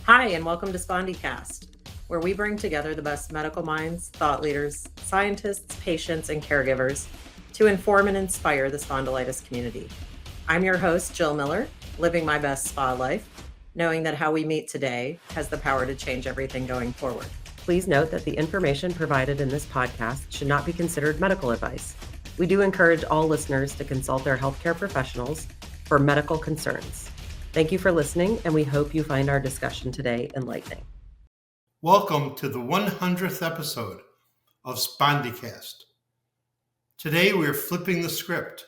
Hi, and welcome to Spondycast, where we bring together the best medical minds, thought leaders, scientists, patients, and caregivers to inform and inspire the spondylitis community. I'm your host, Jill Miller, living my best spa life, knowing that how we meet today has the power to change everything going forward. Please note that the information provided in this podcast should not be considered medical advice. We do encourage all listeners to consult their healthcare professionals for medical concerns. Thank you for listening, and we hope you find our discussion today enlightening. Welcome to the 100th episode of Spondycast. Today we're flipping the script.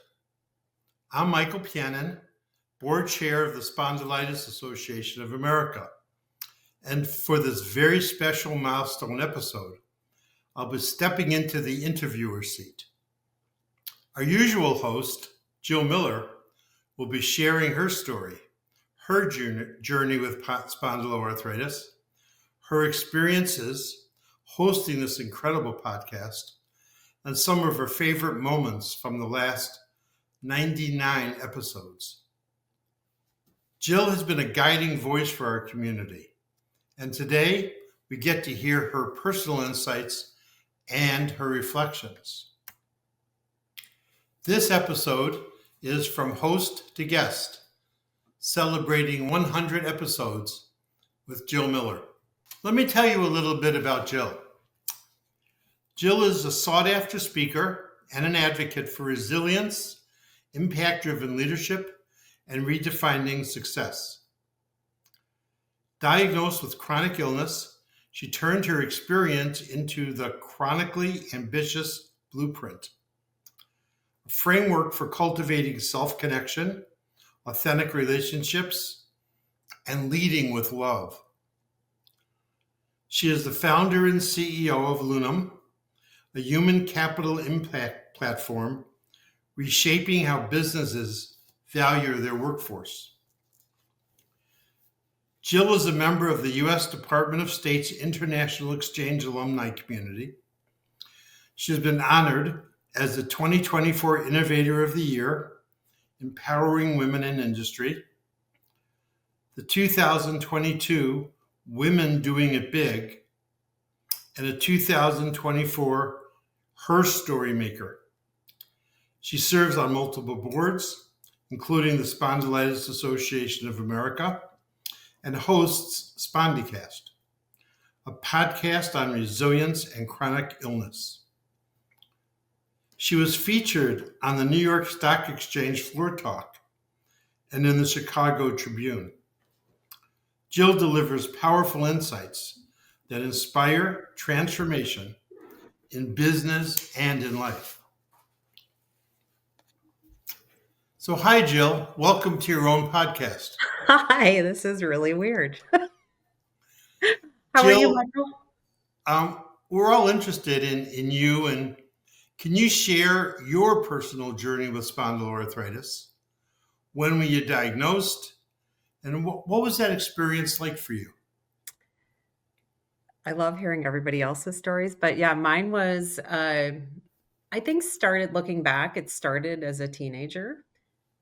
I'm Michael Pianin, Board Chair of the Spondylitis Association of America. And for this very special milestone episode, I'll be stepping into the interviewer seat. Our usual host, Jill Miller, will be sharing her story, her journey with spondyloarthritis, her experiences hosting this incredible podcast, and some of her favorite moments from the last 99 episodes. Jill has been a guiding voice for our community, and today we get to hear her personal insights and her reflections. This episode is from host to guest, celebrating 100 episodes with Jill Miller. Let me tell you a little bit about Jill. Jill is a sought-after speaker and an advocate for resilience, impact-driven leadership, and redefining success. Diagnosed with chronic illness, she turned her experience into the Chronically Ambitious Blueprint, a framework for cultivating self-connection, authentic relationships, and leading with love. She is the founder and CEO of Lunum, a human capital impact platform reshaping how businesses value their workforce. Jill is a member of the U.S. Department of State's International Exchange Alumni Community. She has been honored as the 2024 Innovator of the Year, Empowering Women in Industry, the 2022 Women Doing It Big, and a 2024 Her Story Maker. She serves on multiple boards, including the Spondylitis Association of America, and hosts Spondycast, a podcast on resilience and chronic illness. She was featured on the New York Stock Exchange Floor Talk and in the Chicago Tribune. Jill delivers powerful insights that inspire transformation in business and in life. So hi, Jill. Welcome to your own podcast. Hi, this is really weird. How are you, Michael? We're all interested in you, and can you share your personal journey with spondyloarthritis? When were you diagnosed? And what was that experience like for you? I love hearing everybody else's stories, but yeah, mine was, I think started looking back, it started as a teenager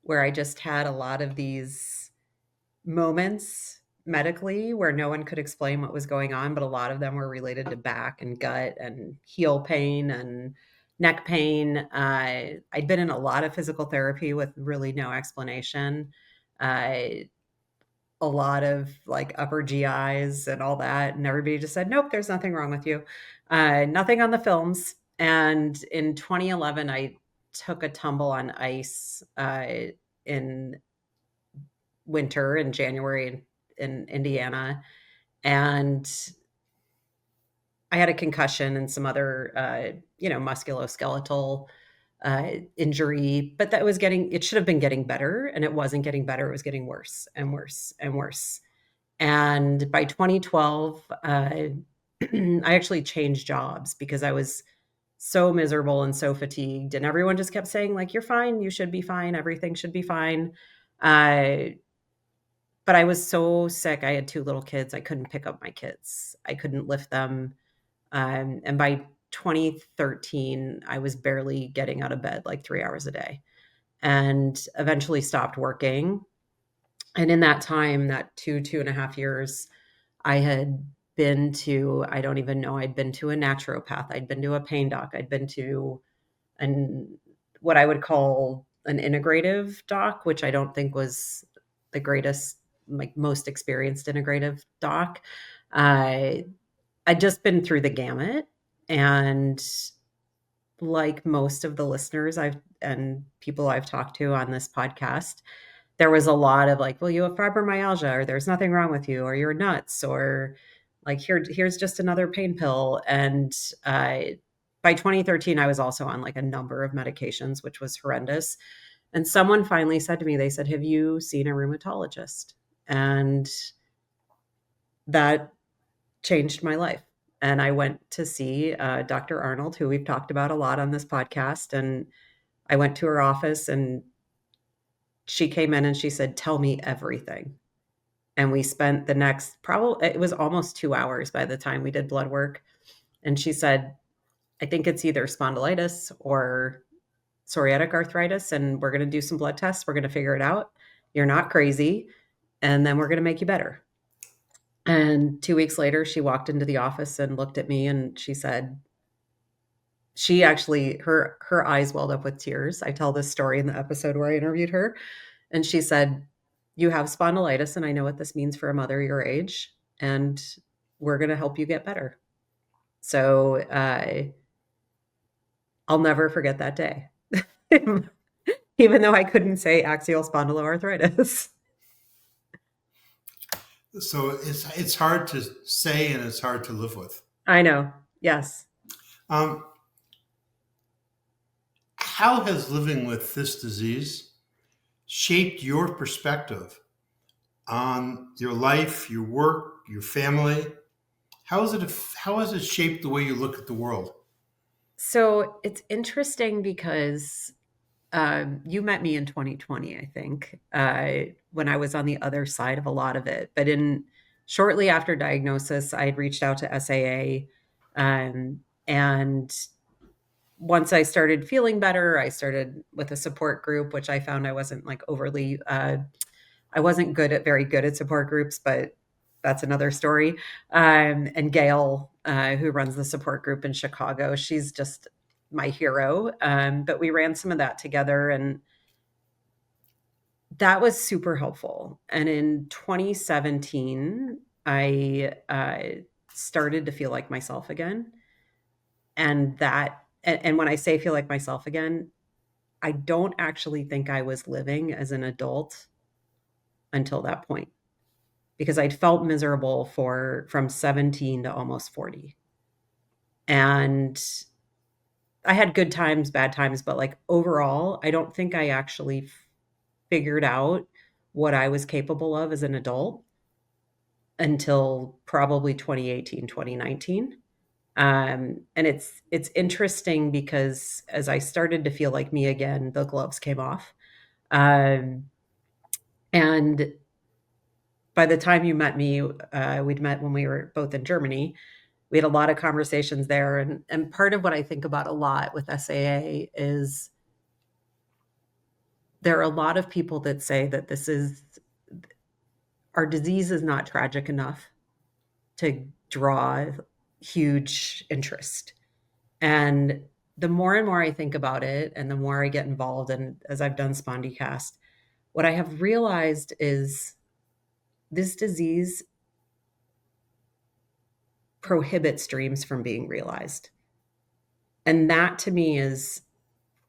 where I just had a lot of these moments medically where no one could explain what was going on, but a lot of them were related to back and gut and heel pain and neck pain. I'd been in a lot of physical therapy with really no explanation. A lot of like upper GIs and all that. And everybody just said, nope, there's nothing wrong with you. Nothing on the films. And in 2011, I took a tumble on ice in winter in January in Indiana. And I had a concussion and some other, musculoskeletal injury, but it should have been getting better, and it wasn't getting better. It was getting worse and worse and worse. And by 2012, I actually changed jobs because I was so miserable and so fatigued, and everyone just kept saying, like, you're fine, you should be fine, everything should be fine. But I was so sick. I had 2 little kids. I couldn't pick up my kids. I couldn't lift them. And by 2013, I was barely getting out of bed like 3 hours a day, and eventually stopped working. And in that time, that 2.5 years, I had been to, I don't even know, I'd been to a naturopath, I'd been to a pain doc, I'd been to an what I would call an integrative doc, which I don't think was the greatest, like most experienced integrative doc. I I'd just been through the gamut, and like most of the listeners I've and people I've talked to on this podcast, there was a lot of like, well, you have fibromyalgia, or there's nothing wrong with you, or you're nuts, or like here's just another pain pill. And uh, by 2013, I was also on like a number of medications, which was horrendous. And someone finally said to me, they said, "Have you seen a rheumatologist?" And that changed my life. And I went to see Dr. Arnold, who we've talked about a lot on this podcast. And I went to her office, and she came in and she said, "Tell me everything." And we spent the next, probably, it was almost 2 hours by the time we did blood work. And she said, "I think it's either spondylitis or psoriatic arthritis. And we're going to do some blood tests. We're going to figure it out. You're not crazy. And then we're going to make you better." And 2 weeks later, she walked into the office and looked at me and she said, she actually, her eyes welled up with tears. I tell this story in the episode where I interviewed her. And she said, "You have spondylitis, and I know what this means for a mother your age, and we're going to help you get better." So I'll never forget that day, even though I couldn't say axial spondyloarthritis. So it's hard to say and it's hard to live with. I know. Yes. Um, how has living with this disease shaped your perspective on your life, your work, your family? How has it shaped the way you look at the world? So it's interesting because you met me in 2020, I think, when I was on the other side of a lot of it. But in shortly after diagnosis, I had reached out to SAA, and once I started feeling better, I started with a support group, which I found I wasn't like overly, I wasn't very good at support groups, but that's another story. And Gail, who runs the support group in Chicago, she's just my hero. But we ran some of that together, and that was super helpful. And in 2017, I started to feel like myself again. And when I say feel like myself again, I don't actually think I was living as an adult until that point, because I'd felt miserable for from 17 to almost 40. And I had good times, bad times, but like overall, I don't think I actually figured out what I was capable of as an adult until probably 2018, 2019. And it's interesting because as I started to feel like me again, the gloves came off. Um, and by the time you met me, we'd met when we were both in Germany. We had a lot of conversations there. And part of what I think about a lot with SAA is there are a lot of people that say that our disease is not tragic enough to draw huge interest. And the more and more I think about it, and the more I get involved, and as I've done Spondycast, what I have realized is this disease prohibits dreams from being realized. And that to me is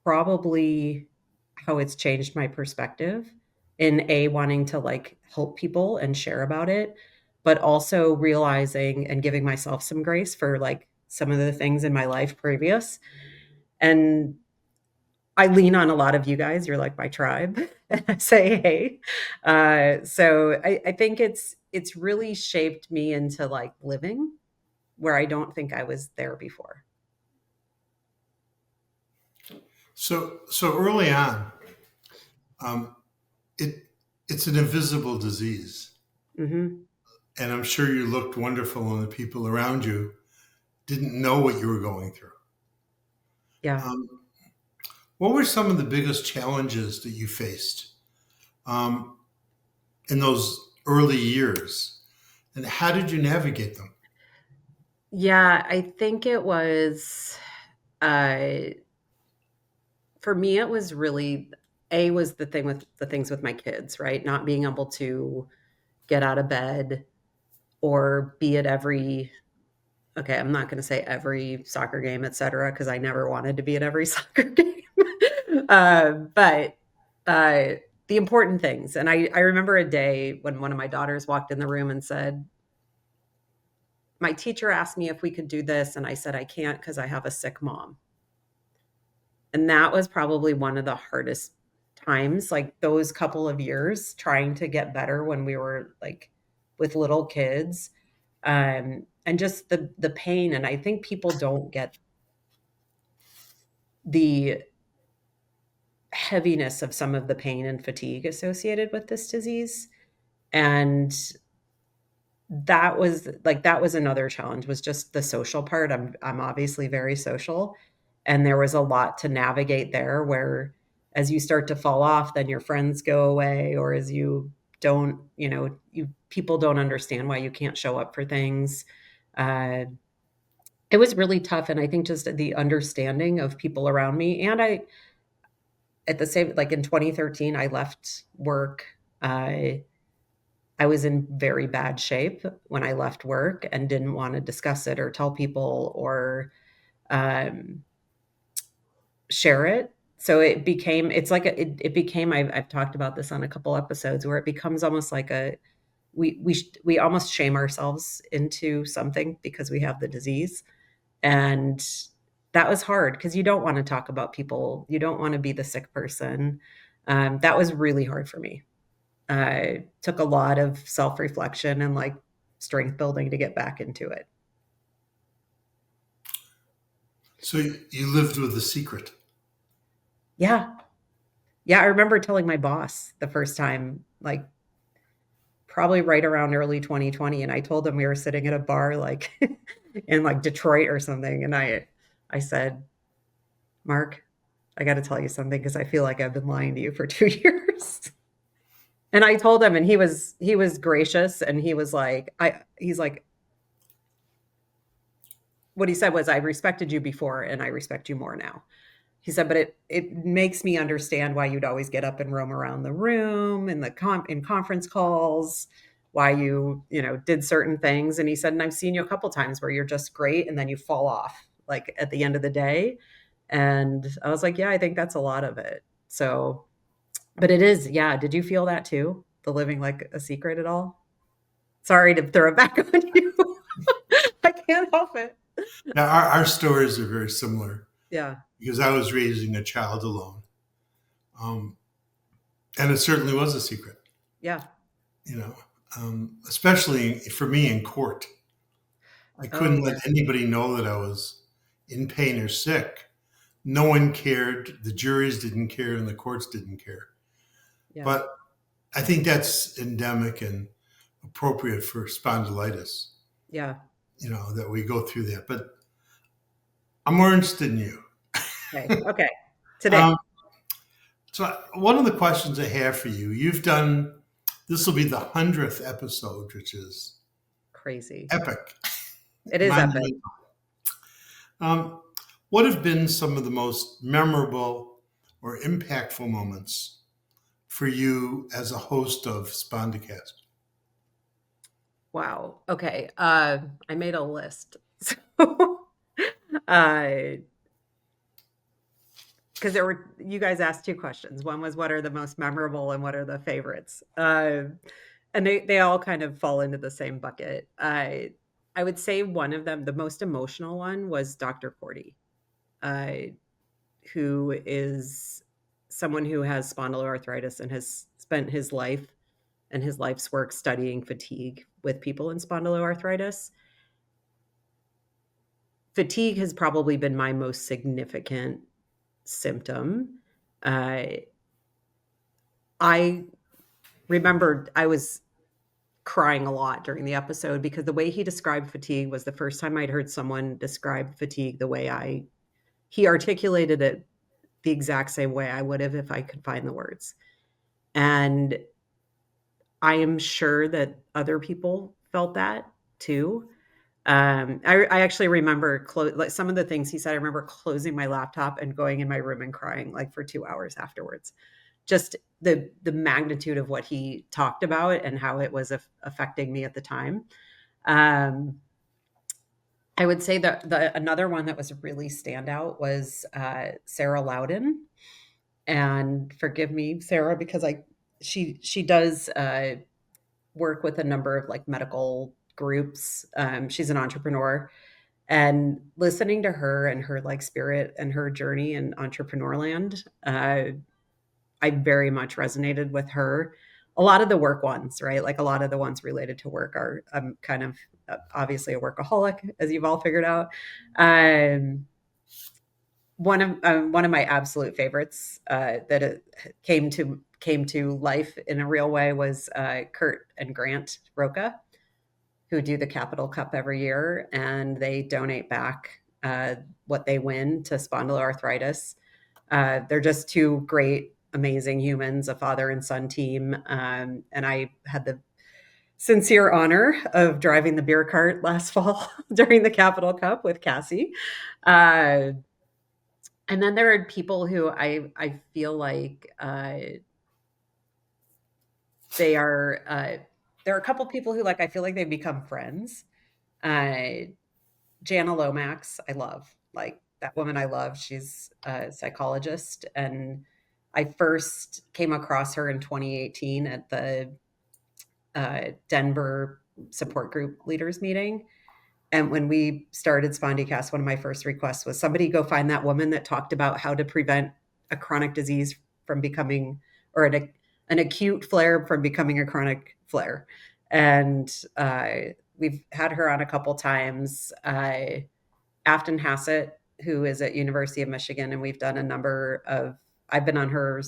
probably how it's changed my perspective in wanting to like help people and share about it, but also realizing and giving myself some grace for like some of the things in my life previous. And I lean on a lot of you guys. You're like my tribe. And I say, hey. So I think it's really shaped me into like living where I don't think I was there before. So early on, um, it it's an invisible disease, Hmm. and I'm sure you looked wonderful, and the people around you didn't know what you were going through. Yeah. Um, what were some of the biggest challenges that you faced um, in those early years? And how did you navigate them? Yeah, I think it was, uh, for me, it was really was the thing with the things with my kids, right? Not being able to get out of bed or be at every okay, I'm not gonna say every soccer game, etcetera, because I never wanted to be at every soccer game. But, uh, the important things, and I remember a day when one of my daughters walked in the room and said, "My teacher asked me if we could do this," and I said, "I can't because I have a sick mom." And that was probably one of the hardest times, like, those couple of years trying to get better when we were, like, with little kids, and just the pain, and I think people don't get the heaviness of some of the pain and fatigue associated with this disease, and that was another challenge, was just the social part. I'm obviously very social, and there was a lot to navigate there where as you start to fall off, then your friends go away, or as you don't, you people don't understand why you can't show up for things. Uh, it was really tough, and I think just the understanding of people around me, and I at the same like in 2013, I left work. I was in very bad shape when I left work and didn't want to discuss it or tell people or um, share it. So it's like it became, I've talked about this on a couple episodes where it becomes almost like we almost shame ourselves into something because we have the disease. And that was hard because you don't want to talk about people. You don't want to be the sick person. That was really hard for me. Took a lot of self-reflection and, like, strength building to get back into it. So you lived with a secret. Yeah. Yeah, I remember telling my boss the first time, like, probably right around early 2020, and I told him we were sitting at a bar, like, in, like, Detroit or something, and I said, "Mark, I gotta tell you something because I feel like I've been lying to you for 2 years." And I told him, and he was gracious, and he's like what he said was, "I respected you before, and I respect you more now." He said, "But it makes me understand why you'd always get up and roam around the room in in conference calls, why you did certain things." And he said, "And I've seen you a couple times where you're just great, and then you fall off, like, at the end of the day." And I was like, "Yeah, I think that's a lot of it." So, but it is, yeah. Did you feel that too? The living like a secret at all? Sorry to throw it back on you. I can't help it. Now, our stories are very similar Yeah, because I was raising a child alone. Um, and it certainly was a secret, yeah. you know, especially for me in court. I Oh, couldn't yeah, let anybody know that I was in pain or sick. No one cared. The juries didn't care, and the courts didn't care. yeah, But I think that's endemic and appropriate for spondylitis, yeah. that we go through that. But I'm more interested in you. Okay, okay. Today. Um, so, one of the questions I have for you, this will be the 100th episode, which is Crazy. epic, It is epic. monumental. Um, what have been some of the most memorable or impactful moments for you as a host of Spondycast? Wow. Okay. I made a list. So, uh, because you guys asked two questions. One was what are the most memorable and what are the favorites? And they all kind of fall into the same bucket. I would say one of them, the most emotional one, was Dr. Cordy, uh, who is someone who has spondyloarthritis and has spent his life and his life's work studying fatigue with people in spondyloarthritis. Fatigue has probably been my most significant symptom. Uh, I remembered I was crying a lot during the episode because the way he described fatigue was the first time I'd heard someone describe fatigue the way he articulated it the exact same way I would have if I could find the words. And I am sure that other people felt that too. I actually remember like some of the things he said. I remember closing my laptop and going in my room and crying like for 2 hours afterwards. Just the magnitude of what he talked about and how it was affecting me at the time. Um, I would say that the another one that was really standout was Sarah Loudon. And forgive me, Sarah, because she does work with a number of like medical groups. She's an entrepreneur, and listening to her and her like spirit and her journey in entrepreneurland, I very much resonated with her. A lot of the work ones, right? Like a lot of the ones related to work are I'm kind of obviously a workaholic, as you've all figured out. Um, one of my absolute favorites that it came to life in a real way was Kurt and Grant Roca, who do the Capital Cup every year, and they donate back what they win to spondyloarthritis. They're just two great, amazing humans, a father and son team. And I had the sincere honor of driving the beer cart last fall during the Capital Cup with Cassie. Uh, and then there are people who I feel like they are there are a couple people who like I feel like they've become friends. Uh, Jana Lomax, I love. Like that woman I love. She's a psychologist. And I first came across her in 2018 at the Denver support group leaders meeting. And when we started Spondycast, one of my first requests was somebody go find that woman that talked about how to prevent a chronic disease from becoming, or an acute flare from becoming a chronic flare. And we've had her on a couple times. Afton Hassett, who is at University of Michigan, and we've done a number of. I've been on her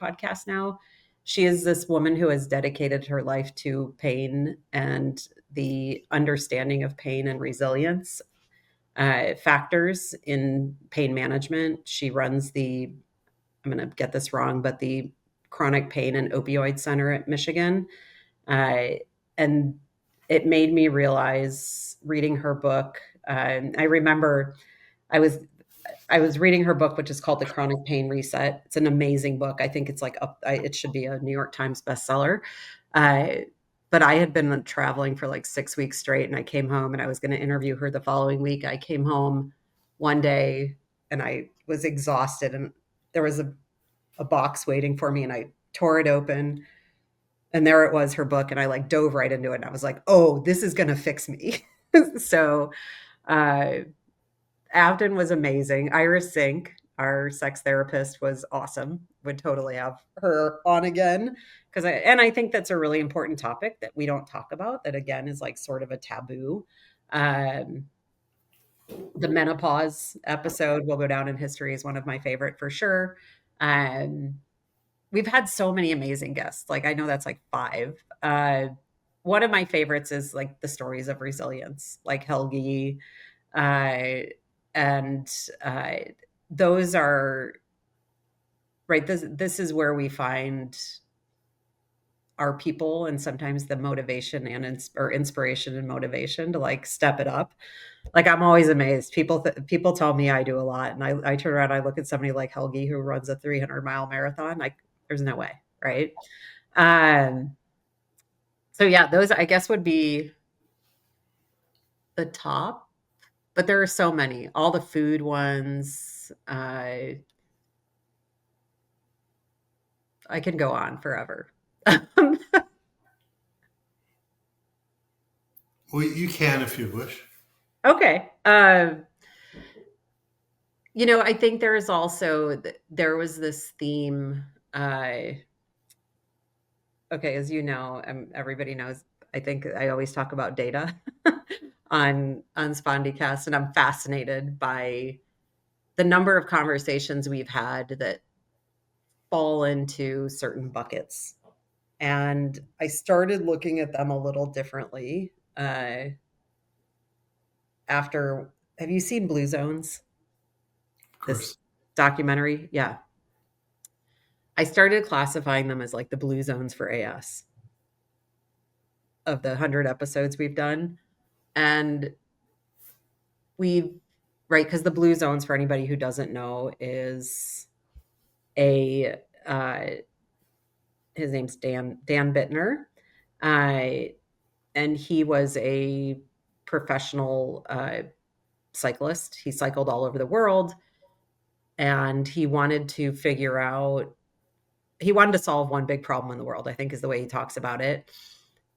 podcast now. She is this woman who has dedicated her life to pain and the understanding of pain and resilience factors in pain management. She runs the. I'm going to get this wrong, but the Chronic Pain and Opioid Center at Michigan, uh, and it made me realize reading her book. I remember I was I was reading her book, which is called The Chronic Pain Reset. It's an amazing book. I think it's like it should be a New York Times bestseller. Uh, but I had been traveling for like 6 weeks straight, and I came home and I was going to interview her the following week. I came home one day and I was exhausted, and there was a box waiting for me, and I tore it open, and there it was, her book, and I like dove right into it. And I was like, "Oh, this is going to fix me." So uh, Avden was amazing. Iris Sink, our sex therapist, was awesome. Would totally have her on again because I think that's a really important topic that we don't talk about. That again is like sort of a taboo. Um, the menopause episode will go down in history as one of my favorite for sure. Um, we've had so many amazing guests. Like I know that's like five. One of my favorites is like the stories of resilience, like Helgi, uh, and uh, those are right. This is where we find our people, and sometimes the motivation and or inspiration and motivation to like step it up. Like I'm always amazed. People tell me I do a lot, and I turn around, I look at somebody like Helgi who runs a 300-mile marathon. Like there's no way, right? Um, so yeah, those I guess would be the top, but there are so many. All the food ones. I can go on forever. Well, you can if you wish. Okay. I think there is also there was this theme. Okay, as you know, everybody knows. I think I always talk about data on Spondycast, and I'm fascinated by the number of conversations we've had that fall into certain buckets. And I started looking at them a little differently after. Have you seen Blue Zones? Of This course. documentary? Yeah. I started classifying them as like the blue zones for AS. of the 100 episodes we've done. And we've, right, because the Blue Zones, for anybody who doesn't know, is a, his name's Dan Bittner. Uh, and he was a professional cyclist. He cycled all over the world, and he wanted to solve one big problem in the world, I think is the way he talks about it.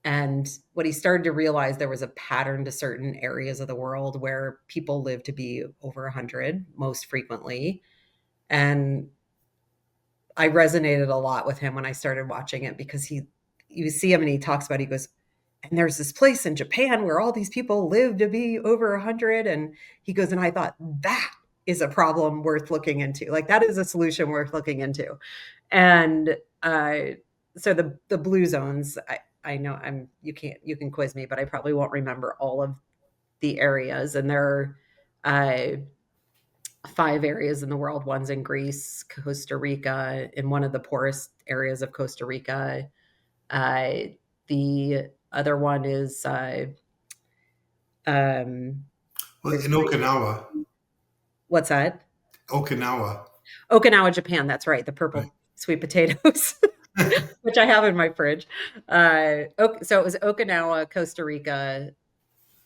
And what he started to realize, there was a pattern to certain areas of the world where people live to be over 100 most frequently. And I resonated a lot with him when I started watching it, because you see him and he talks about, he goes, and there's this place in Japan where all these people live to be over 100. And he goes, and I thought, that is a problem worth looking into. Like, that is a solution worth looking into. And so the Blue Zones, I know you can quiz me, but I probably won't remember all of the areas. And there are 5 areas in the world. One's in Greece, Costa Rica, in one of the poorest areas of Costa Rica. Uh, the other one is um, Well, there's in 3. Okinawa, What's that? Okinawa, Okinawa, Japan. That's right. The right? purple sweet potatoes, which I have in my fridge. So it was Okinawa, Costa Rica,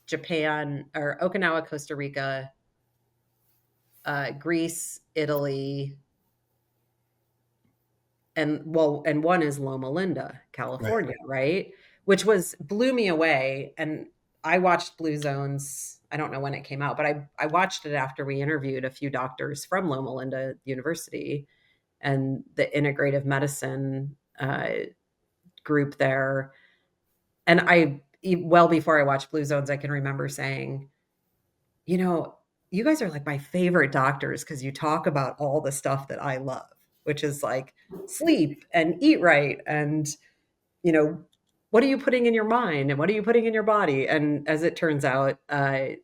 Japan, or Okinawa, Costa Rica, Greece, Italy, and one is Loma Linda, Right. California, right? Which was blew me away. And I watched Blue Zones. I don't know when it came out, but I watched it after we interviewed a few doctors from Loma Linda University and the integrative medicine group there. And well before I watched Blue Zones, I can remember saying, you know, you guys are like my favorite doctors because you talk about all the stuff that I love, which is like sleep and eat right and, you know, what are you putting in your mind and what are you putting in your body? And as it turns out, right,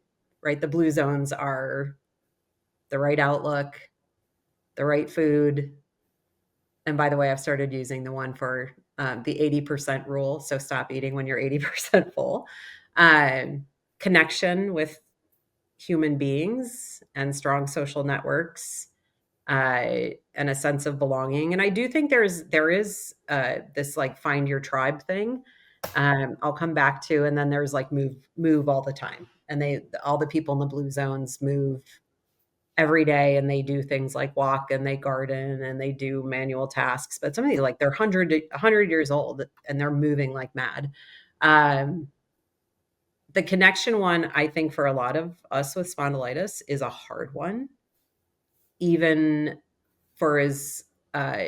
the Blue Zones are the right outlook, the right food. And by the way, I've started using the one for the 80% rule. So stop eating when you're 80% full. Um, Connection with human beings and strong social networks, and a sense of belonging. And I do think there is this like find your tribe thing. I'll come back to, and then there's like move all the time, and all the people in the Blue Zones move every day, and they do things like walk and they garden and they do manual tasks. But some of these, like, they're 100 years old and they're moving like mad. Um, the connection one, I think, for a lot of us with spondylitis is a hard one, even for as uh,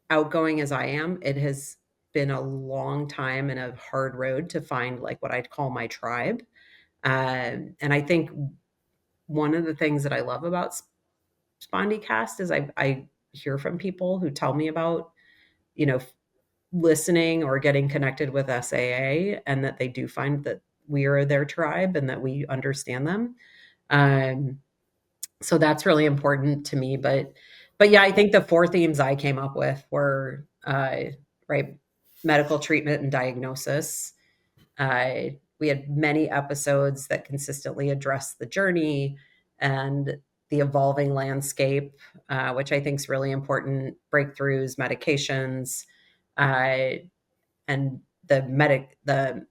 outgoing as I am. It has been a long time and a hard road to find like what I'd call my tribe. And I think one of the things that I love about Spondycast is I hear from people who tell me about, you know, listening or getting connected with SAA, and that they do find that we are their tribe and that we understand them. Um, so that's really important to me. But yeah, I think the 4 themes I came up with were right, medical treatment and diagnosis. We had many episodes that consistently address the journey and the evolving landscape, which I think is really important. Breakthroughs, medications, uh, and the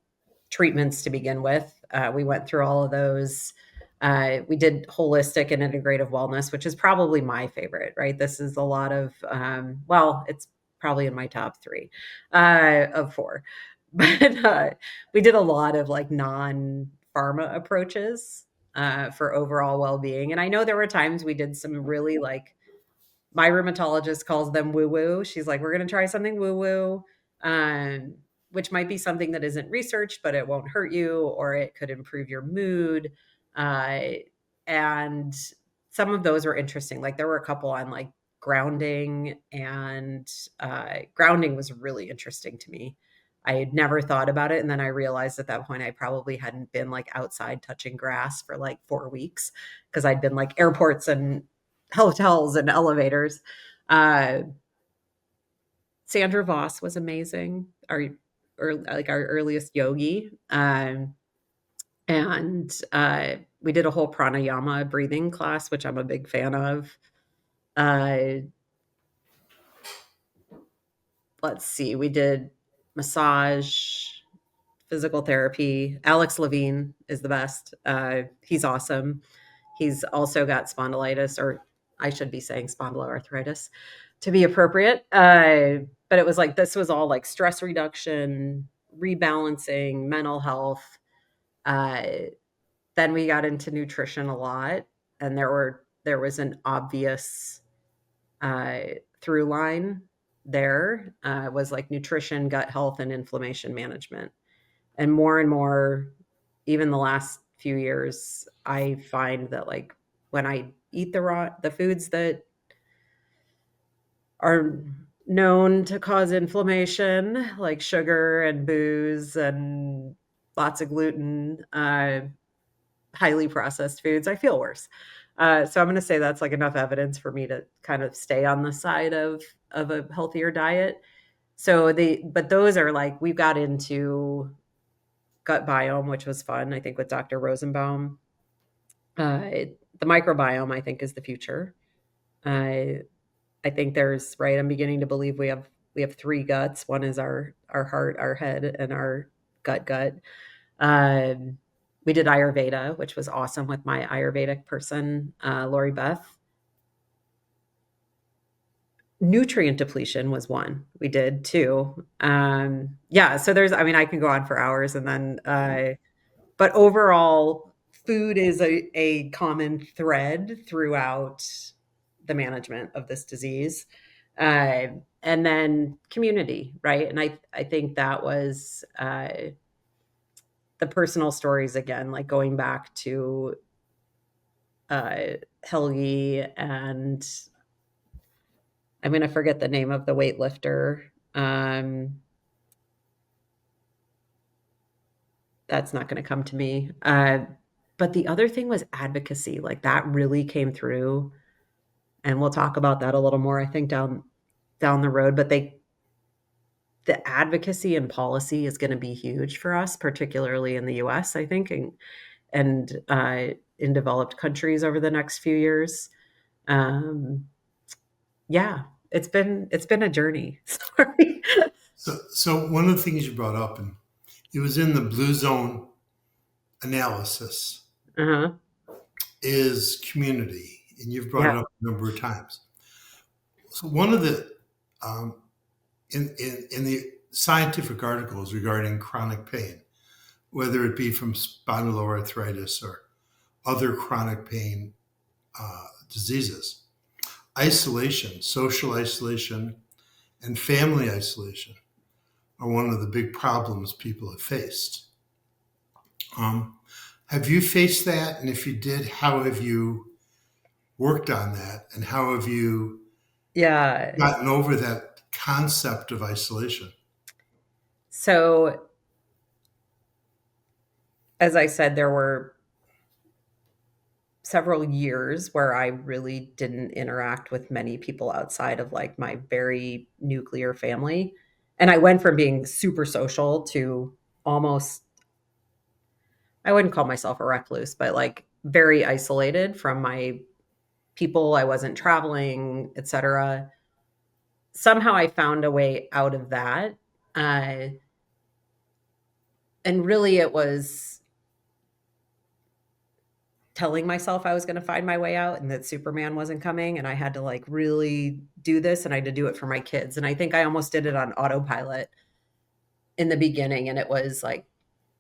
treatments to begin with. We went through all of those. We did holistic and integrative wellness, which is probably my favorite, right? This is a lot of, well, it's probably in my top 3 of 4. But we did a lot of like non pharma approaches for overall well being. And I know there were times we did some really like, my rheumatologist calls them woo woo. She's like, we're going to try something woo woo, um, which might be something that isn't researched, but it won't hurt you, or it could improve your mood. Uh, and some of those were interesting. Like there were a couple on like grounding, and grounding was really interesting to me. I had never thought about it. And then I realized at that point, I probably hadn't been like outside touching grass for like 4 weeks, because I'd been like airports and hotels and elevators. Uh, Sandra Voss was amazing. like our earliest yogi. And we did a whole pranayama breathing class, which I'm a big fan of. Uh, let's see, we did massage, physical therapy. Alex Levine is the best. He's awesome. He's also got spondylitis, or I should be saying spondyloarthritis to be appropriate. But it was like this was all like stress reduction, rebalancing, mental health. Uh, then we got into nutrition a lot, and there was an obvious uh, through line there was like nutrition, gut health, and inflammation management. And more, even the last few years, I find that like when I eat the foods that are known to cause inflammation, like sugar and booze and lots of gluten, highly processed foods, I feel worse. So I'm going to say that's like enough evidence for me to kind of stay on the side of a healthier diet. But those are like we've got into gut biome, which was fun. I think with Dr. Rosenbaum, the microbiome I think is the future. Uh, I think there's right. I'm beginning to believe we have three guts. One is our heart, our head, and our gut. Um, we did Ayurveda, which was awesome with my Ayurvedic person, Lori Beth. Nutrient depletion was one we did too. Yeah, so I mean, I can go on for hours, and then, but overall, food is a common thread throughout the management of this disease. Uh, and then community, right? And I think that was the personal stories again, like going back to uh, Helgi and I'm going to forget the name of the weightlifter. Um, that's not going to come to me. But the other thing was advocacy. Like that really came through, and we'll talk about that a little more. I think down the road. But the advocacy and policy is going to be huge for us, particularly in the U.S. I think, and in developed countries over the next few years. Um, yeah, it's been a journey. Sorry. So one of the things you brought up, and it was in the blue zone analysis, Uh-huh. is community, and you've brought it Yeah. up a number of times. So one of the um, in the scientific articles regarding chronic pain, whether it be from spondyloarthritis or other chronic pain diseases, isolation, social isolation, and family isolation are one of the big problems people have faced. Um, have you faced that? And if you did, how have you worked on that? And how have you Yeah. gotten over that concept of isolation? So, as I said, there were several years where I really didn't interact with many people outside of like my very nuclear family. And I went from being super social to almost, I wouldn't call myself a recluse, but like very isolated from my people. I wasn't traveling, etc. Somehow I found a way out of that. Uh, and really, it was telling myself I was going to find my way out and that Superman wasn't coming. And I had to like really do this and I had to do it for my kids. And I think I almost did it on autopilot in the beginning. And it was like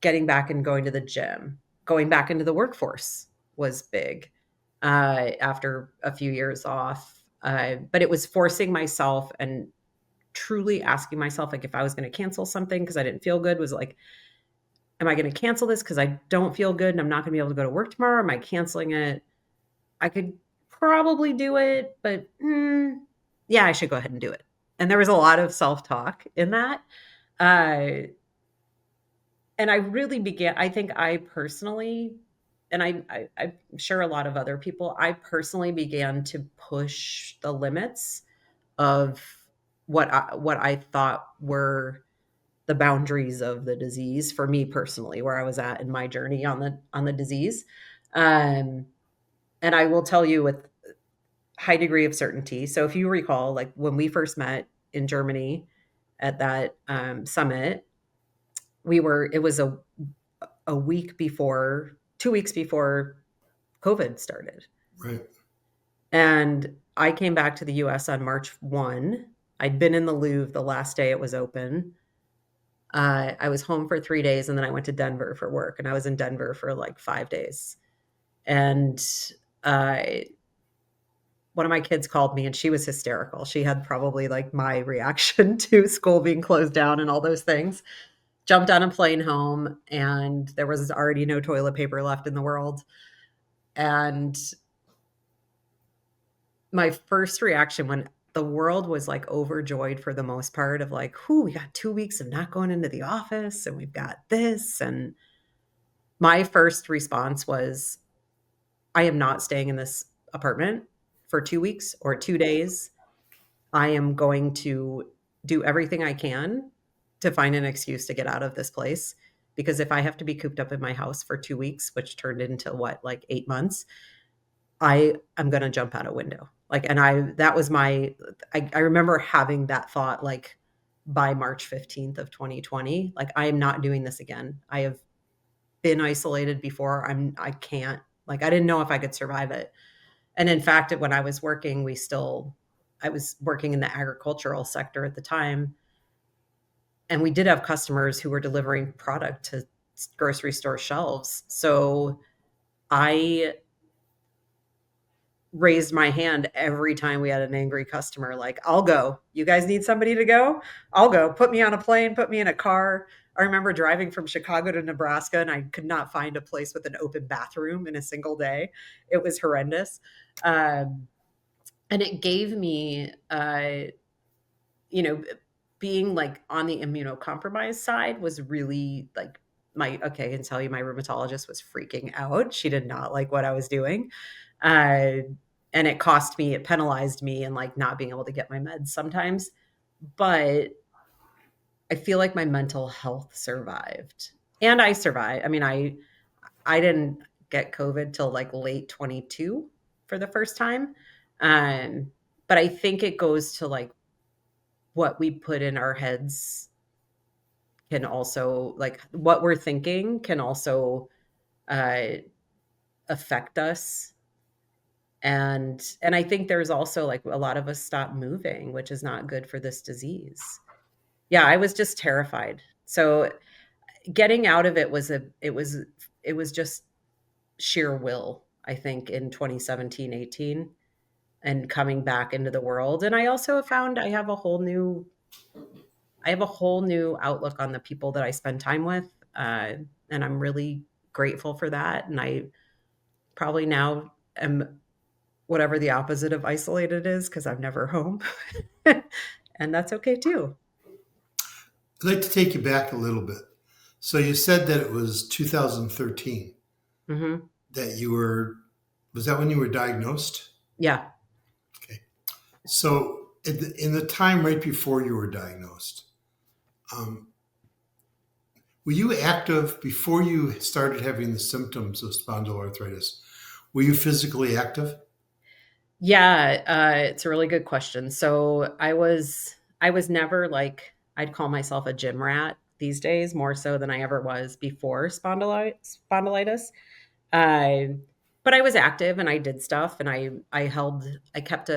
getting back and going to the gym, going back into the workforce was big after a few years off. But it was forcing myself and truly asking myself, like, if I was going to cancel something because I didn't feel good, was like, am I going to cancel this because I don't feel good and I'm not going to be able to go to work tomorrow? Am I canceling it? I could probably do it, but yeah, I should go ahead and do it. And there was a lot of self talk in that. Uh, and I really began, I think I personally, and I'm sure a lot of other people, I personally began to push the limits of what I thought were the boundaries of the disease for me personally, where I was at in my journey on the disease. Um, and I will tell you with high degree of certainty. So if you recall, like when we first met in Germany at that summit, it was a week before, 2 weeks before COVID started. Right. And I came back to the US on March 1. I'd been in the Louvre the last day it was open. I was home for 3 days and then I went to Denver for work. And I was in Denver for like 5 days. And uh, one of my kids called me and she was hysterical. She had probably like my reaction to school being closed down and all those things. Jumped on a plane home and there was already no toilet paper left in the world. And my first reaction when the world was like overjoyed for the most part of like, whoo, we got 2 weeks of not going into the office and we've got this. And my first response was, I am not staying in this apartment for 2 weeks or 2 days. I am going to do everything I can to find an excuse to get out of this place. Because if I have to be cooped up in my house for 2 weeks, which turned into what, like 8 months, I am going to jump out a window. Like, and that was I remember having that thought like by March 15th of 2020, like, I am not doing this again. I have been isolated before. I can't, like, I didn't know if I could survive it. And in fact, when I was working, I was working in the agricultural sector at the time. And we did have customers who were delivering product to grocery store shelves. So I raised my hand every time we had an angry customer, like, I'll go. You guys need somebody to go? I'll go. Put me on a plane, put me in a car. I remember driving from Chicago to Nebraska and I could not find a place with an open bathroom in a single day. It was horrendous. Um, and it gave me, you know, being like on the immunocompromised side was really like okay, I can tell you my rheumatologist was freaking out. She did not like what I was doing. Uh, and it penalized me and like not being able to get my meds sometimes. But I feel like my mental health survived. And I survived. I mean, I didn't get COVID till like late 22 for the first time. Um, but I think it goes to like what we put in our heads can also, like, what we're thinking can also uh, affect us. And I think there's also like a lot of us stop moving, which is not good for this disease. Yeah, I was just terrified. So getting out of it it was just sheer will, I think, in 2017, 18, and coming back into the world. And I also found I have a whole new outlook on the people that I spend time with. And I'm really grateful for that. And I probably now am whatever the opposite of isolated is because I'm never home. And that's okay too. I'd like to take you back a little bit. So you said that it was 2013 Hmm. that was that when you were diagnosed? Yeah. Okay. So in the time right before you were diagnosed, um, were you active before you started having the symptoms of spondyloarthritis? Were you physically active? Yeah. It's a really good question. So I was never like, I'd call myself a gym rat these days more so than I ever was before spondylitis. Uh, but I was active and I did stuff and I kept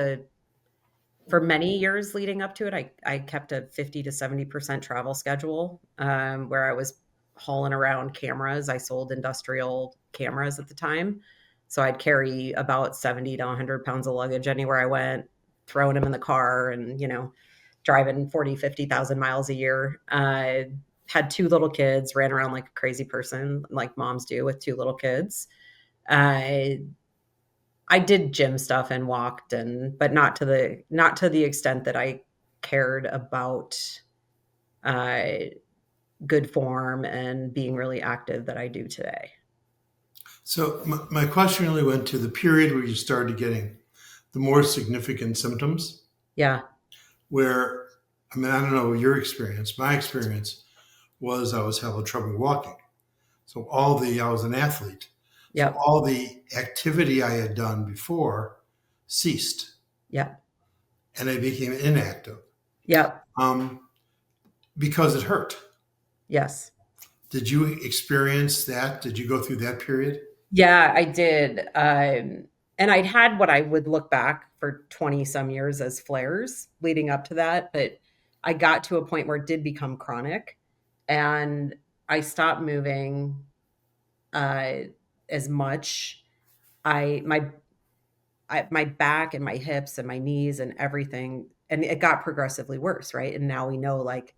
for many years leading up to it, I kept a 50 to 70% travel schedule, where I was hauling around cameras. I sold industrial cameras at the time. So I'd carry about 70 to 100 pounds of luggage anywhere I went, throwing them in the car and, driving 40, 50,000 miles a year. Had two little kids, ran around like a crazy person, like moms do with two little kids. Uh, I did gym stuff and walked but not to the extent that I cared about uh, good form and being really active that I do today. So my question really went to the period where you started getting the more significant symptoms, Yeah. where, I mean, I don't know your experience, my experience. was I was having trouble walking. So I was an athlete. So Yep. all the activity I had done before ceased Yep. and I became inactive Yep. um, because it hurt. Yes. Did you experience that? Did you go through that period? Yeah, I did. And I'd had what I would look back for 20 some years as flares leading up to that, but I got to a point where it did become chronic and I stopped moving uh as much. I my my back and my hips and my knees and everything, and it got progressively worse, right? And now we know, like,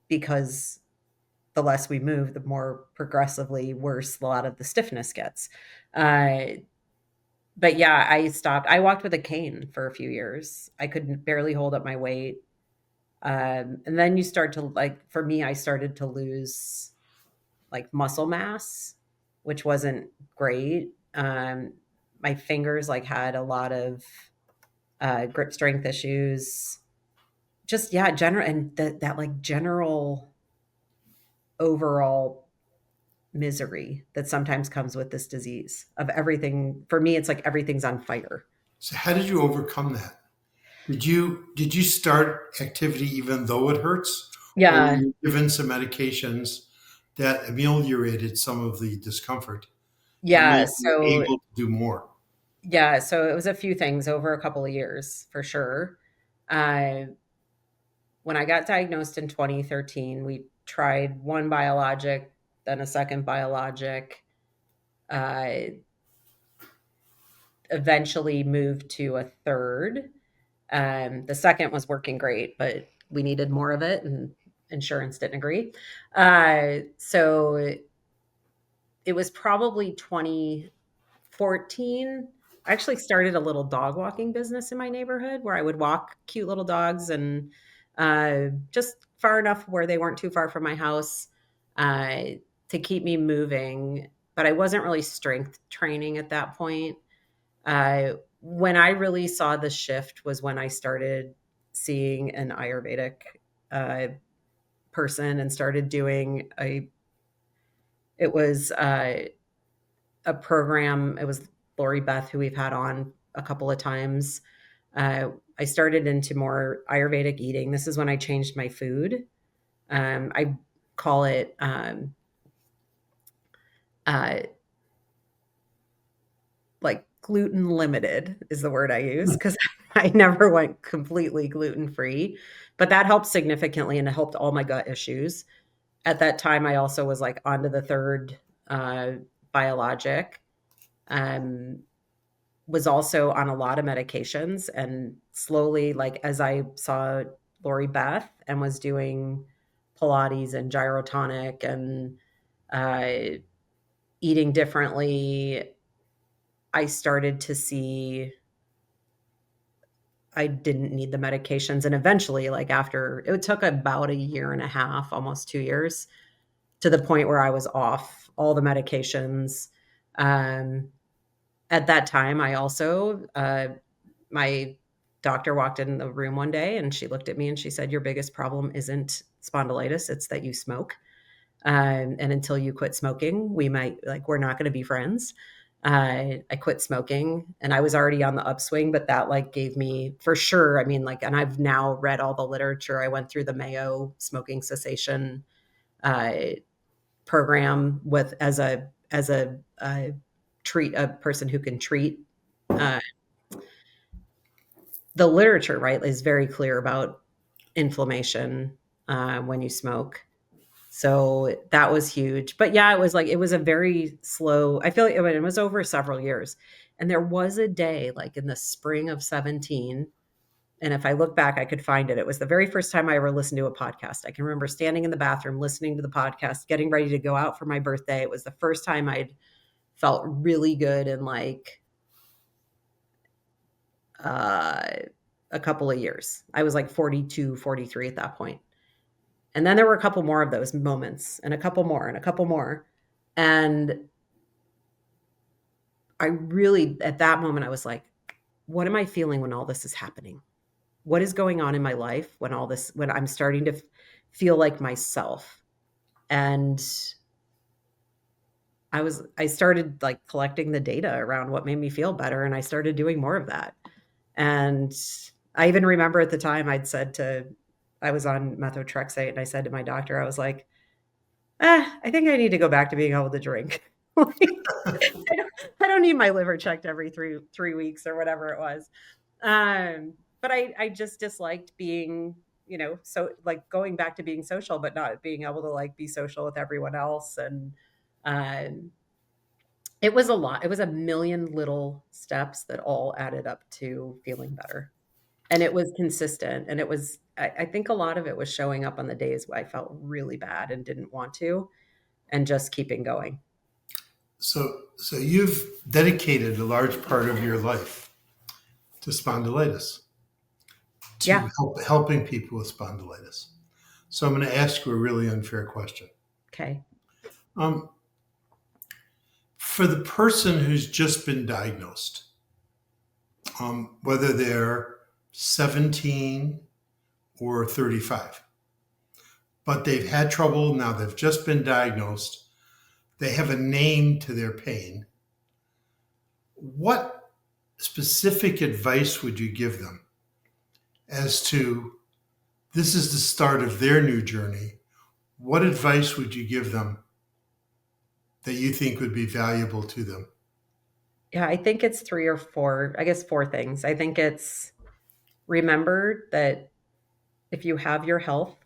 because the less we move, the more progressively worse a lot of the stiffness gets. Uh, but yeah, I stopped. I walked with a cane for a few years. I could barely hold up my weight. And then you start to, like, for me, I started to lose like muscle mass, which wasn't great. My fingers like had a lot of grip strength issues. Just yeah, general and that like general overall misery that sometimes comes with this disease of everything. For me, it's like everything's on fire. So how did you overcome that? Did you start activity even though it hurts, or were Yeah, you given some medications that ameliorated some of the discomfort and yeah. made you So able to do more? yeah, so it was a few things over a couple of years for sure. Uh, when I got diagnosed in 2013, we tried one biologic, then a second biologic. Uh, Eventually moved to a third. The second was working great, but we needed more of it, and insurance didn't agree. So it was probably 2014. I actually started a little dog walking business in my neighborhood where I would walk cute little dogs and just far enough where they weren't too far from my house uh, to keep me moving. But I wasn't really strength training at that point. When I really saw the shift was when I started seeing an Ayurvedic uh, person and started doing it was a program. It was Lori Beth, who we've had on a couple of times. I started into more Ayurvedic eating. This is when I changed my food. I call it uh, like gluten limited is the word I use because I never went completely gluten free, but that helped significantly and it helped all my gut issues. At that time, I also was like onto the third uh, biologic. Um, was also on a lot of medications and slowly, like as I saw Lori Beth and was doing Pilates and gyrotonic and uh, eating differently, I started to see I didn't need the medications. And eventually, like after it took about a year and a half, almost 2 years, to the point where I was off all the medications. Um, at that time, I also, my doctor walked in the room one day and she looked at me and she said, "Your biggest problem isn't spondylitis, it's that you smoke. And until you quit smoking, we're not going to be friends." I quit smoking and I was already on the upswing, but that like gave me for sure. I mean, like, and I've now read all the literature. I went through the Mayo smoking cessation uh, program with as a person who can treat. Uh, the literature, right, is very clear about inflammation when you smoke. So that was huge. But yeah, it was a very slow, I feel like it was over several years. And there was a day like in the spring of 17. And if I look back, I could find it. It was the very first time I ever listened to a podcast. I can remember standing in the bathroom, listening to the podcast, getting ready to go out for my birthday. It was the first time I'd felt really good in like uh, a couple of years. I was like 42, 43 at that point. And then there were a couple more of those moments and a couple more and a couple more. And I really, at that moment, I was like, what am I feeling when all this is happening? What is going on in my life when when I'm starting to feel like myself? And I started like collecting the data around what made me feel better, and I started doing more of that. And I even remember at the time I was on methotrexate, and I said to my doctor, I was like, I think I need to go back to being able to drink. Like, I don't need my liver checked every three weeks or whatever it was. But I just disliked being, so like going back to being social, but not being able to like be social with everyone else. And um, it was a lot. It was a million little steps that all added up to feeling better. And it was consistent. And I think a lot of it was showing up on the days where I felt really bad and didn't want to, and just keeping going. So you've dedicated a large part of your life to spondylitis, to Yeah. helping people with spondylitis. So I'm going to ask you a really unfair question. Okay. Um, for the person who's just been diagnosed, whether they're 17 or 35, but they've had trouble, now they've just been diagnosed, they have a name to their pain, what specific advice would you give them as to this is the start of their new journey? What advice would you give them that you think would be valuable to them? Yeah, I think it's three or four, I guess four things. I think it's remember that if you have your health,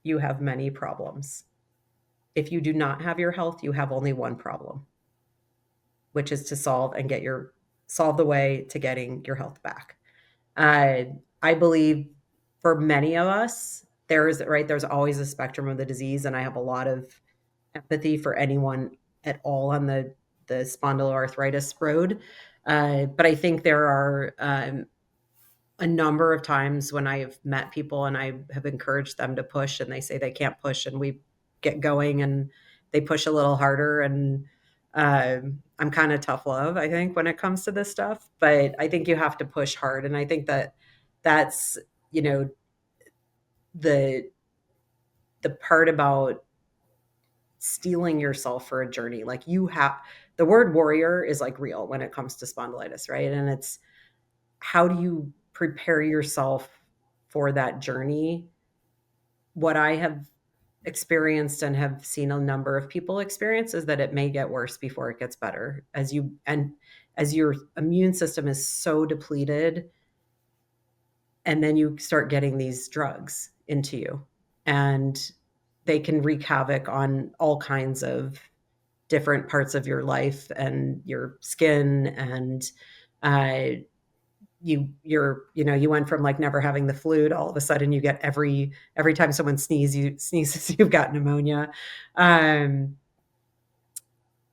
you have many problems. If you do not have your health, you have only one problem, which is to solve the way to getting your health back. Uh, I believe for many of us, there's always a spectrum of the disease, and I have a lot of empathy for anyone at all on the spondyloarthritis road. But I think there are a number of times when I have met people and I have encouraged them to push, and they say they can't push, and we get going and they push a little harder. And I'm kind of tough love, I think, when it comes to this stuff. But I think you have to push hard, and I think that's you know the the part about steeling yourself for a journey. Like you have the word warrior is like real when it comes to spondylitis, right? And it's how do you prepare yourself for that journey? What I have experienced and have seen a number of people experience is that it may get worse before it gets better as your immune system is so depleted, and then you start getting these drugs into you, and they can wreak havoc on all kinds of different parts of your life and your skin. And uh, you went from like never having the flu to all of a sudden you get every time someone sneezes you've got pneumonia. um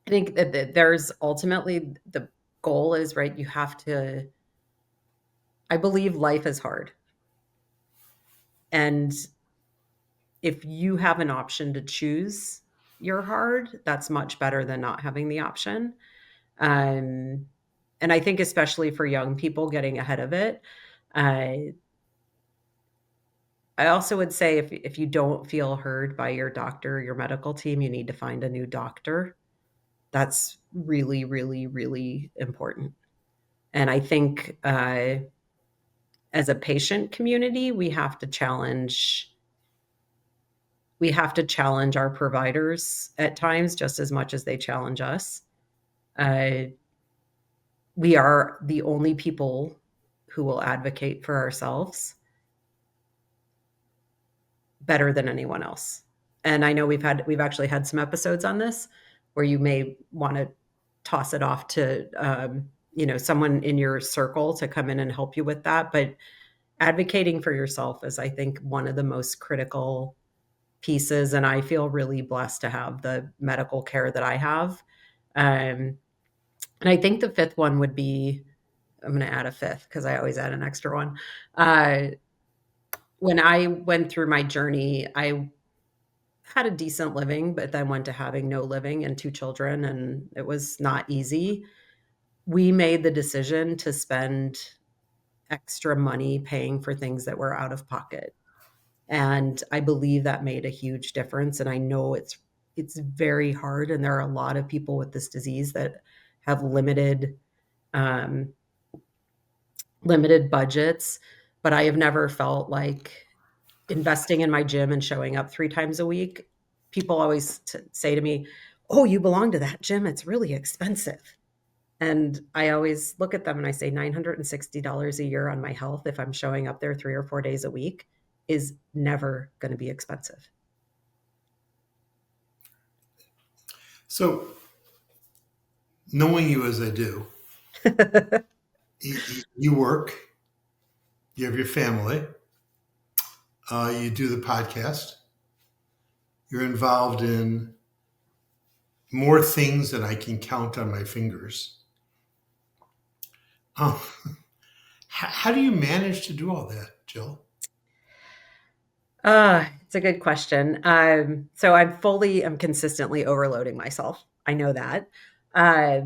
I think that there's ultimately the goal is, right, you have to, I believe life is hard, and if you have an option to choose your hard, that's much better than not having the option. um and I think especially for young people getting ahead of it, uh, I also would say if you don't feel heard by your doctor, your medical team, you need to find a new doctor. That's really, really, really important. And I think as a patient community, we have to challenge our providers at times just as much as they challenge us. Uh, we are the only people who will advocate for ourselves better than anyone else. And I know we've actually had some episodes on this where you may want to toss it off to someone in your circle to come in and help you with that. But advocating for yourself is, I think, one of the most critical pieces. And I feel really blessed to have the medical care that I have. Um, and I think the fifth one would be, I'm going to add a fifth because I always add an extra one. Uh, when I went through my journey, I had a decent living, but then went to having no living and two children, and it was not easy. We made the decision to spend extra money paying for things that were out of pocket. And I believe that made a huge difference. And I know it's it's very hard, and there are a lot of people with this disease that have um, limited budgets, but I have never felt like investing in my gym and showing up 3 times a week. People always say to me, "Oh, you belong to that gym. It's really expensive." And I always look at them and I say $960 a year on my health if I'm showing up there 3 or 4 days a week is never going to be expensive. So, knowing you as I do, you work, you have your family, you do the podcast, you're involved in more things than I can count on my fingers. Oh, how do you manage to do all that, Jill? It's a good question. So I'm consistently overloading myself. I know that. Uh,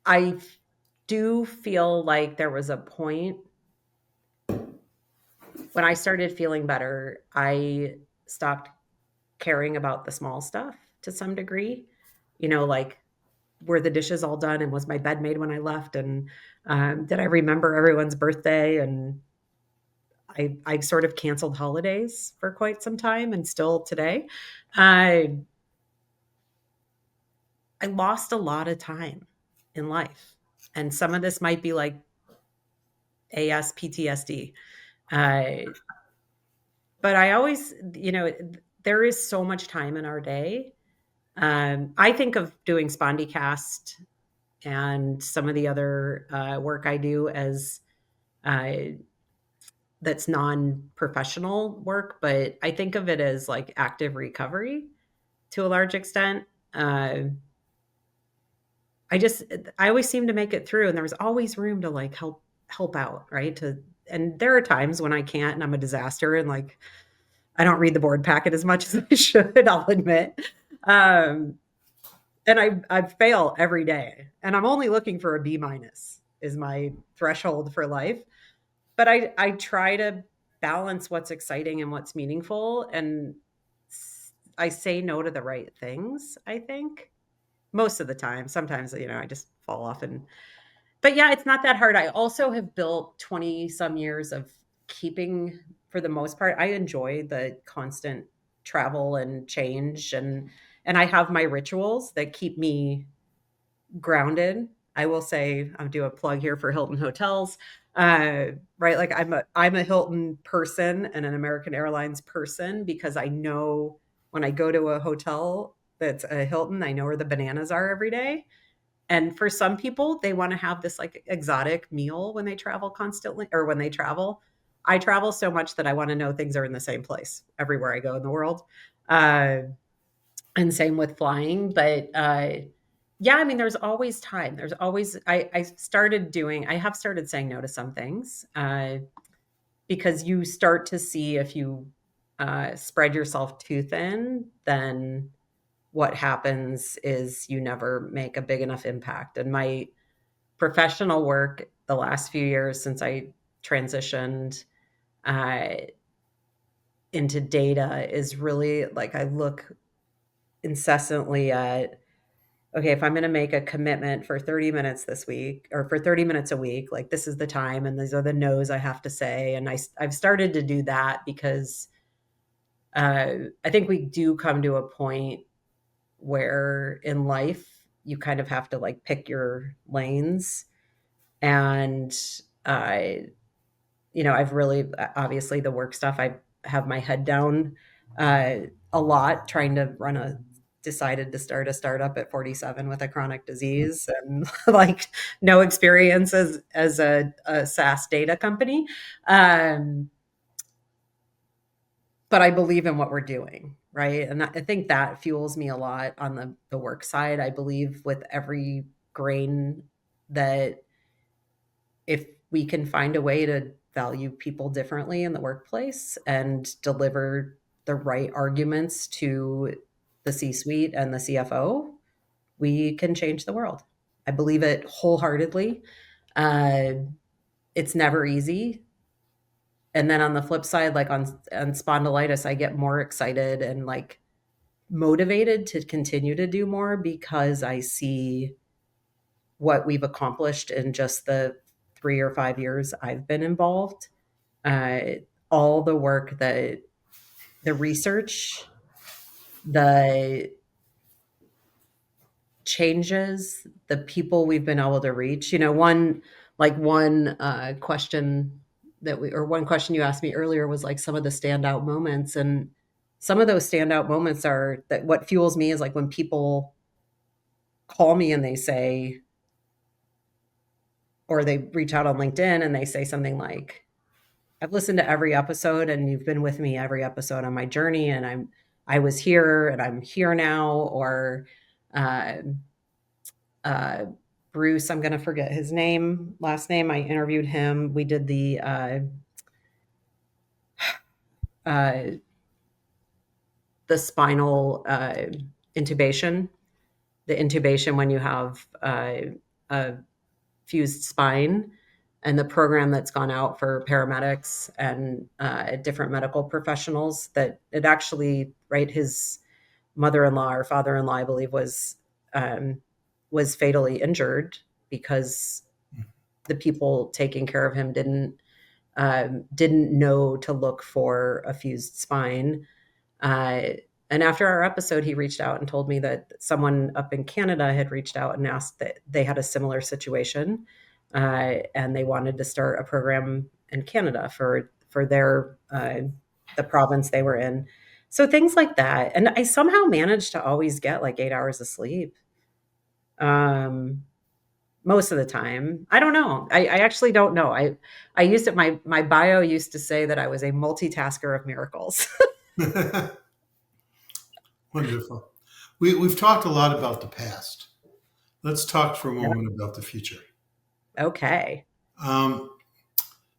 I do feel like there was a point when I started feeling better, I stopped caring about the small stuff to some degree. Like, were the dishes all done and was my bed made when I left? And did I remember everyone's birthday? And I sort of canceled holidays for quite some time and still today. I I lost a lot of time in life. And some of this might be like ASPTSD. Uh, but I always, there is so much time in our day. I think of doing Spondycast and some of the other work I do as uh, that's non-professional work, but I think of it as like active recovery to a large extent. Uh, I just I always seem to make it through, and there was always room to like help out, right? And there are times when I can't, and I'm a disaster, and like I don't read the board packet as much as I should. I'll admit. Um, and I fail every day, and I'm only looking for a B minus is my threshold for life. But I try to balance what's exciting and what's meaningful, and I say no to the right things, I think. Most of the time. Sometimes, I just fall off but yeah, it's not that hard. I also have built 20 some years of keeping for the most part. I enjoy the constant travel and change and I have my rituals that keep me grounded. I will say I'll do a plug here for Hilton Hotels. Right, like I'm a Hilton person and an American Airlines person because I know when I go to a hotel that's a Hilton, I know where the bananas are every day. And for some people, they want to have this like exotic meal when they travel constantly or when they travel. I travel so much that I want to know things are in the same place everywhere I go in the world. Uh, and same with flying. But yeah, I mean, there's always time. There's always, I have started saying no to some things because you start to see if you spread yourself too thin, then what happens is you never make a big enough impact. And my professional work the last few years since I transitioned uh, into data is really like I look incessantly at okay, if I'm going to make a commitment for 30 minutes this week or for 30 minutes a week, like this is the time and these are the no's I have to say. And I've started to do that because I think we do come to a point where in life you kind of have to like pick your lanes and uh, I've really obviously the work stuff I have my head down uh, a lot trying to run a decided to start a startup at 47 with a chronic disease and like no experience as a SaaS data company. Um, but I believe in what we're doing, right? And I think that fuels me a lot on the work side. I believe with every grain that if we can find a way to value people differently in the workplace and deliver the right arguments to the C-suite and the CFO, we can change the world. I believe it wholeheartedly. Uh, it's never easy. And then on the flip side, like on spondylitis, I get more excited and like motivated to continue to do more because I see what we've accomplished in just the 3 or 5 years I've been involved. Uh, all the work that the research, the changes, the people we've been able to reach. Question one question you asked me earlier was like some of the standout moments. And some of those standout moments are that what fuels me is like when people call me and they say, or they reach out on LinkedIn and they say something like, I've listened to every episode and you've been with me every episode on my journey. And I was here and I'm here now. Or, uh, uh, Bruce, I'm going to forget his last name. I interviewed him. We did uh, the spinal intubation, the intubation when you have a fused spine, and the program that's gone out for paramedics and different medical professionals. That it actually, right, his mother-in-law or father-in-law, I believe, was fatally injured because the people taking care of him didn't know to look for a fused spine. Uh, and after our episode, he reached out and told me that someone up in Canada had reached out and asked that they had a similar situation, and they wanted to start a program in Canada for their the province they were in. So things like that, and I somehow managed to always get like 8 hours of sleep. Um, Most of the time. I don't know. I actually don't know. I used it my bio used to say that I was a multitasker of miracles. Wonderful. We've talked a lot about the past. Let's talk for a Yep. moment about the future. Okay. Um,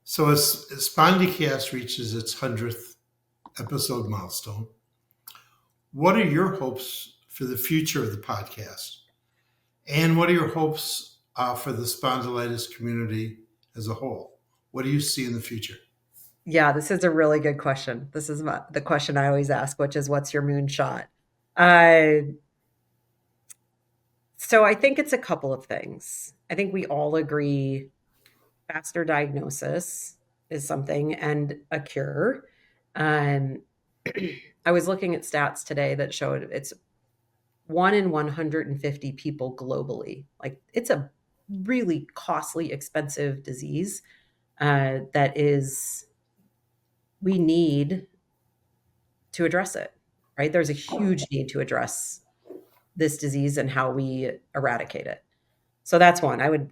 so, as Spondycast reaches its 100th episode milestone, what are your hopes for the future of the podcast? And what are your hopes for the spondylitis community as a whole? What do you see in the future? Yeah, this is a really good question. This is the question I always ask, which is what's your moonshot? Uh, so I think it's a couple of things. I think we all agree faster diagnosis is something and a cure. Um, I was looking at stats today that showed it's 1 in 150 people globally. Like it's a really costly, expensive disease that is we need to address it. Right? There's a huge need to address this disease and how we eradicate it. So that's one. I would,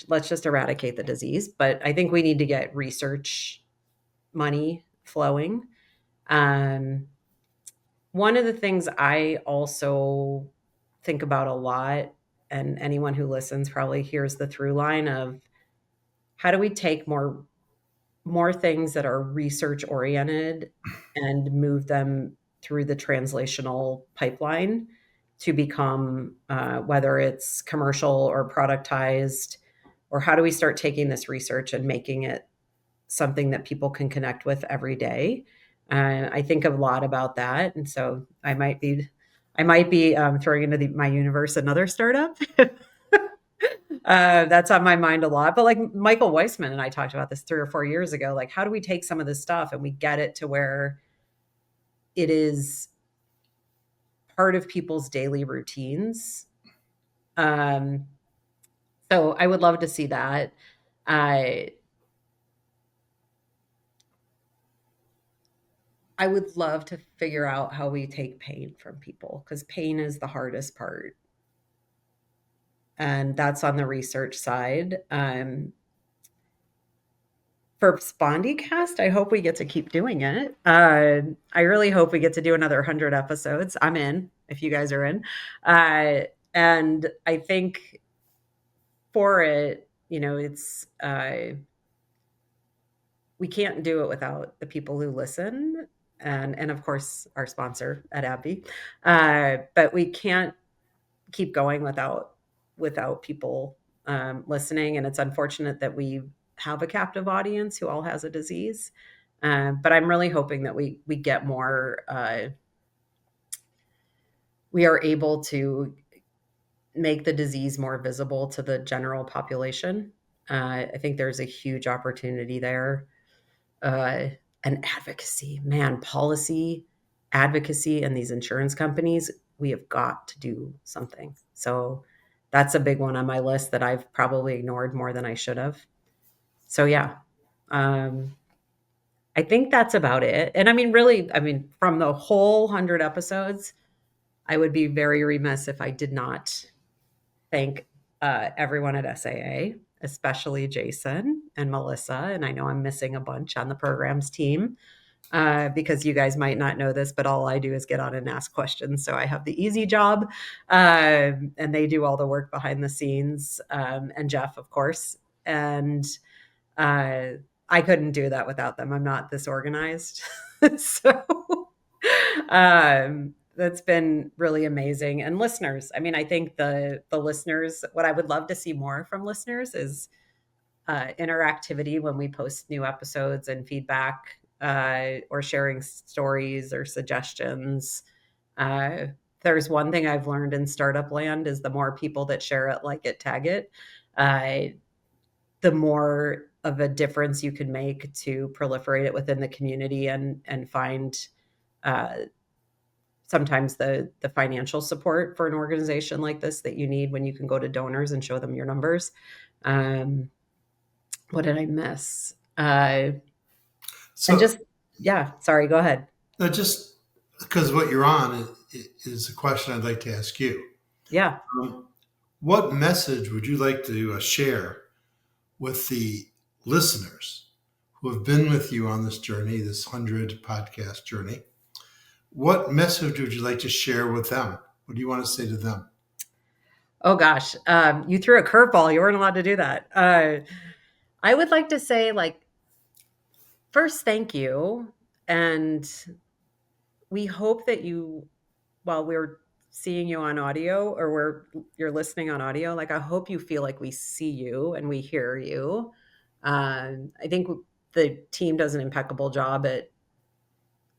let's just eradicate the disease. But I think we need to get research money flowing. Um, One of the things I also think about a lot, and anyone who listens probably hears the through line of how do we take more things that are research oriented and move them through the translational pipeline to become whether it's commercial or productized, or how do we start taking this research and making it something that people can connect with every day. I think a lot about that, and so I might be throwing into my universe another startup. That's on my mind a lot. But like Michael Weissman and I talked about this 3 or 4 years ago. Like, how do we take some of this stuff and we get it to where it is part of people's daily routines? Um, so I would love to see that. I I would love to figure out how we take pain from people because pain is the hardest part. And that's on the research side. For Spondycast, I hope we get to keep doing it. I really hope we get to do another 100 episodes. I'm in if you guys are in. And I think for it, we can't do it without the people who listen and of course our sponsor at AbbVie. But we can't keep going without people listening. And it's unfortunate that we have a captive audience who all has a disease. But I'm really hoping that we get more we are able to make the disease more visible to the general population. I think there's a huge opportunity there. Uh, and advocacy, man, policy, advocacy, and these insurance companies, we have got to do something. So that's a big one on my list that I've probably ignored more than I should have. So yeah, um, I think that's about it. And I mean, really, I mean, from the whole 100 episodes, I would be very remiss if I did not thank everyone at SAA, especially Jason and Melissa. And I know I'm missing a bunch on the programs team because you guys might not know this, but all I do is get on and ask questions. So I have the easy job, and they do all the work behind the scenes, and Jeff, of course. And uh, I couldn't do that without them. I'm not this organized. So that's been really amazing. And listeners, I mean, I think the listeners, what I would love to see more from listeners is interactivity when we post new episodes and feedback, or sharing stories or suggestions. Uh, there's one thing I've learned in startup land is the more people that share it, like it, tag it, uh, the more of a difference you can make to proliferate it within the community and find uh, sometimes the financial support for an organization like this that you need when you can go to donors and show them your numbers. Um, what did I miss? And So, just yeah, sorry, go ahead. just because what you're on is a question I'd like to ask you. Yeah. Um, what message would you like to share with the listeners who have been with you on this journey, this 100 podcast journey? What message would you like to share with them? What do you want to say to them? Oh gosh, you threw a curveball. You weren't allowed to do that. I would like to say, like, first, thank you, and we hope that you, while we're seeing you on audio or you're listening on audio, like I hope you feel like we see you and we hear you. I think the team does an impeccable job at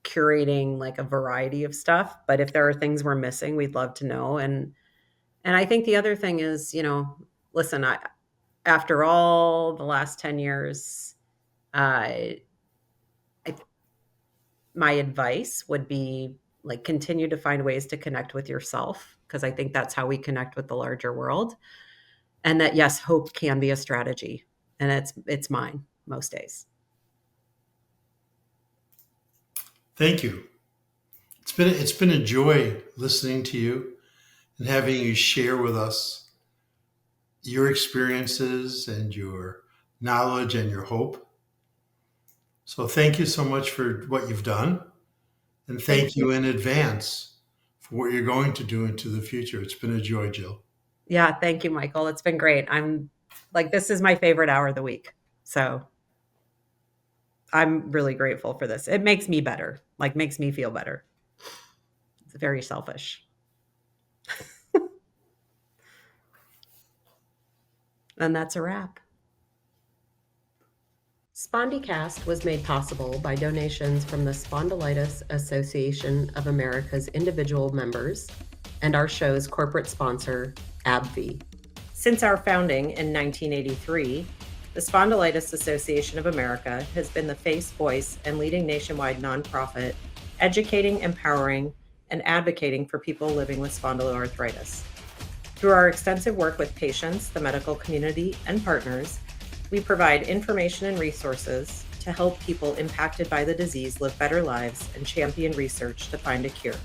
curating like a variety of stuff, but if there are things we're missing, we'd love to know. And I think the other thing is, listen, after all the last 10 years, uh, I, my advice would be like continue to find ways to connect with yourself because I think that's how we connect with the larger world. And that yes, hope can be a strategy, and it's mine most days. Thank you. It's been a joy listening to you and having you share with us your experiences and your knowledge and your hope. So thank you so much for what you've done, and Thank thank you. you in advance for what you're going to do into the future. It's been a joy, Jill. Yeah, thank you, Michael. It's been great. I'm like this is my favorite hour of the week. So I'm really grateful for this. It makes me better, like makes me feel better. It's very selfish. And that's a wrap. Spondycast was made possible by donations from the Spondylitis Association of America's individual members and our show's corporate sponsor, AbbVie. Since our founding in 1983, the Spondylitis Association of America has been the face, voice, and leading nationwide nonprofit educating, empowering, and advocating for people living with spondyloarthritis. Through our extensive work with patients, the medical community, and partners, we provide information and resources to help people impacted by the disease live better lives and champion research to find a cure.